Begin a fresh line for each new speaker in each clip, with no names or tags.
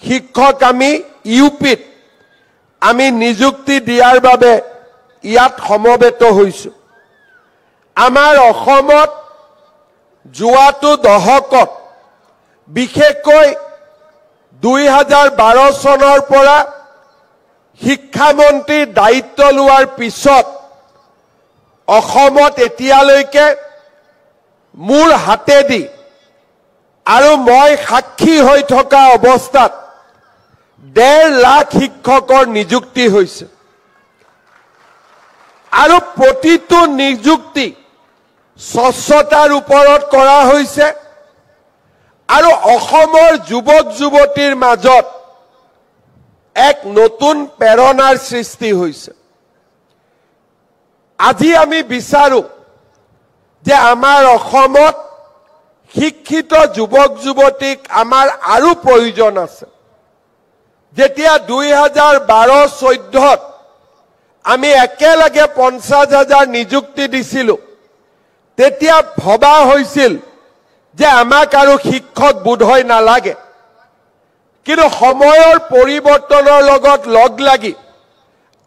শিক্ষক আমি ইউপিত আমি নিযুক্তি দিয়াৰ বাবে ইয়াত সমবেত হৈছো। আমাৰ অসমত যোৱাটো দশকত বিশেষকৈ 2012 চনৰ পৰা শিক্ষামন্ত্ৰীৰ দায়িত্ব লোৱাৰ পিছত অসমত এতিয়ালৈকে মূল হাতেদি আৰু মই সাক্ষী হৈ থকা অৱস্থাত 1.5 লাখ শিক্ষকৰ নিযুক্তি হৈছে আৰু প্ৰতিটো নিযুক্তি স্বচ্ছতাৰ ওপৰত কৰা হৈছে আৰু অসমৰ যুৱক যুৱতীৰ মাজত এক নতুন প্ৰেৰণাৰ সৃষ্টি হৈছে। আজি আমি বিচাৰো যে আমাৰ অসমত শিক্ষিত যুৱক যুৱতীক আমাৰ আৰু প্ৰয়োজন আছে। যেতিয়া 2012-14 আমি একেলগে 50,000 নিযুক্তি দিছিলো তেতিয়া ভবা হৈছিল যে আমাক আৰু শিক্ষক বোধহয় নালাগে, কিন্তু সময়ৰ পৰিৱৰ্তনৰ লগত লগ লাগি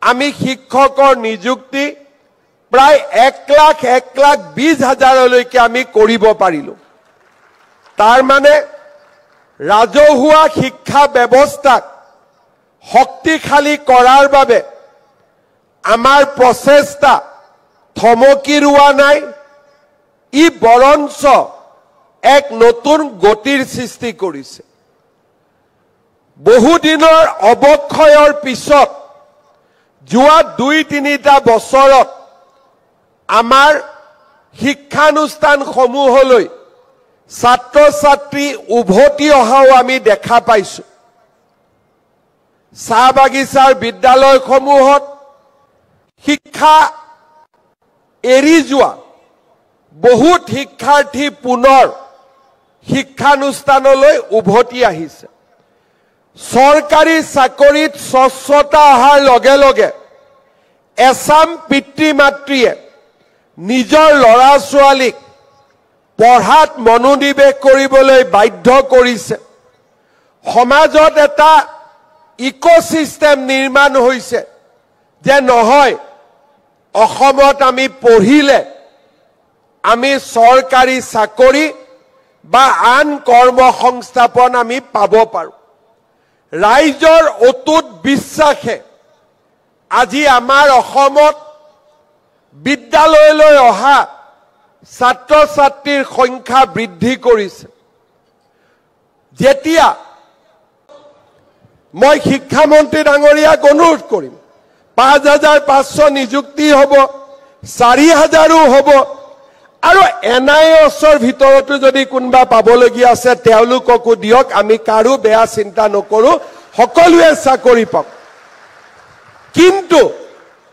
আমি শিক্ষকৰ নিযুক্তি প্ৰায় 1,20,000লৈকে আমি কৰিব পাৰিলো। তাৰ মানে ৰাজহুৱা শিক্ষা ব্যৱস্থাক শক্তিশালী কৰাৰ বাবে আমাৰ প্ৰচেষ্টা থমকি ৰোৱা নাই, ই বৰঞ্চ এক নতুন গতিৰ সৃষ্টি কৰিছে। বহুদিনৰ অৱক্ষয়ৰ পিছত যোৱা 2-3টা বছৰত আমাৰ শিক্ষানুষ্ঠানসমূহলৈ ছাত্ৰ ছাত্ৰী উভতি অহাও আমি দেখা পাইছো। চাহ বাগিচাৰ বিদ্যালয়সমূহত শিক্ষা এৰি যোৱা বহুত শিক্ষাৰ্থী পুনৰ শিক্ষানুষ্ঠানলৈ উভতি আহিছে। চৰকাৰী চাকৰিত স্বচ্ছতা অহাৰ লগে লগে এছাম পিতৃ মাতৃয়ে নিজৰ ল'ৰা ছোৱালীক পঢ়াত মনোনিৱেশ কৰিবলৈ বাধ্য কৰিছে। সমাজত এটা ইকোসিস্টেম নিৰ্মাণ হৈছে যে নহয় অসমত আমি পঢ়িলে আমি চৰকাৰী চাকৰি বা আন কৰ্মসংস্থাপন আমি পাব পাৰো। ৰাইজৰ অটুট বিশ্বাসে আজি আমাৰ অসমত বিদ্যালয়লৈ অহা ছাত্ৰ ছাত্ৰীৰ সংখ্যা বৃদ্ধি কৰিছে। যেতিয়া মই শিক্ষামন্ত্ৰী ডাঙৰীয়াক অনুৰোধ কৰিম 5,500 নিযুক্তি হ'ব, 4,000ও হ'ব আৰু NIOSৰ ভিতৰতো যদি কোনোবা পাবলগীয়া আছে তেওঁলোককো দিয়ক। আমি কাৰো বেয়া চিন্তা নকৰো, সকলোৱে চাকৰি পাওক। কিন্তু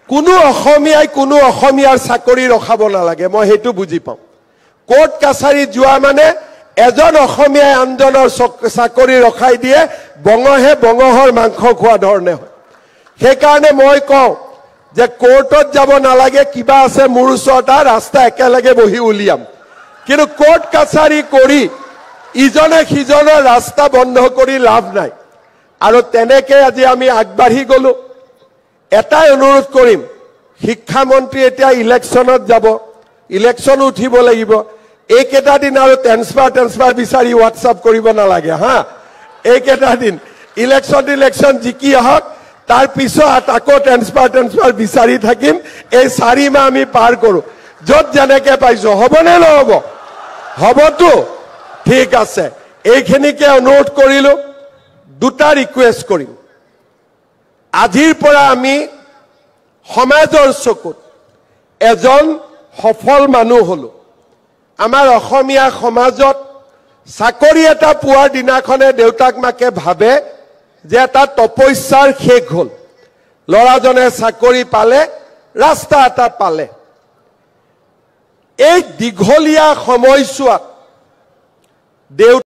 কোনো অসমীয়াই কোনো অসমীয়াৰ চাকৰি ৰখাব নালাগে, মই সেইটো বুজি পাওঁ। কোৰ্ট কাছাৰীত যোৱা মানে এজন অসমীয়াই আনজনৰ চাকৰি ৰখাই দিয়ে, বঙহে বঙহৰ মাংস খোৱা ধৰণে হয়। সেইকাৰণে মই কওঁ যে কোৰ্টত যাব নালাগে, কিবা আছে মোৰ ওচৰত ৰাস্তা একেলগে বহি উলিয়াম, কিন্তু কোৰ্ট কাছাৰী কৰি ইজনে সিজনৰ ৰাস্তা বন্ধ কৰি লাভ নাই। আৰু তেনেকে আজি আমি আগবাঢ়ি গলো। এটাই অনুৰোধ কৰিম, শিক্ষামন্ত্ৰী এতিয়া ইলেকশ্যনত যাব, ইলেকশ্যন উঠিব লাগিব। এইকেইটা দিন আৰু ট্ৰেন্সফাৰ বিচাৰি হোৱাটছআপ কৰিব নালাগে হা। এইকেইটা দিন ইলেকশ্যন জিকি আহক, তাৰ পিছত আকৌ ট্ৰেন্সফাৰ বিচাৰি থাকিম। এই 4 মাহ আমি পাৰ কৰো, য'ত যেনেকে পাইছো। হ'বনে নহ'ব? হ'বতো? ঠিক আছে, এইখিনিকে অনুৰোধ কৰিলো। দুটা ৰিকুৱেষ্ট কৰিম। আজিৰ পৰা আমি সমাজৰ চকুত এজন সফল মানুহ হলো। আমাৰ অসমীয়া সমাজত চাকৰি এটা পোৱাৰ দিনাখনে দেউতাক মাকে ভাবে যে এটা তপস্যাৰ শেষ হ'ল, ল'ৰাজনে চাকৰি পালে, ৰাস্তা এটা পালে। এই দীঘলীয়া সময়ছোৱাত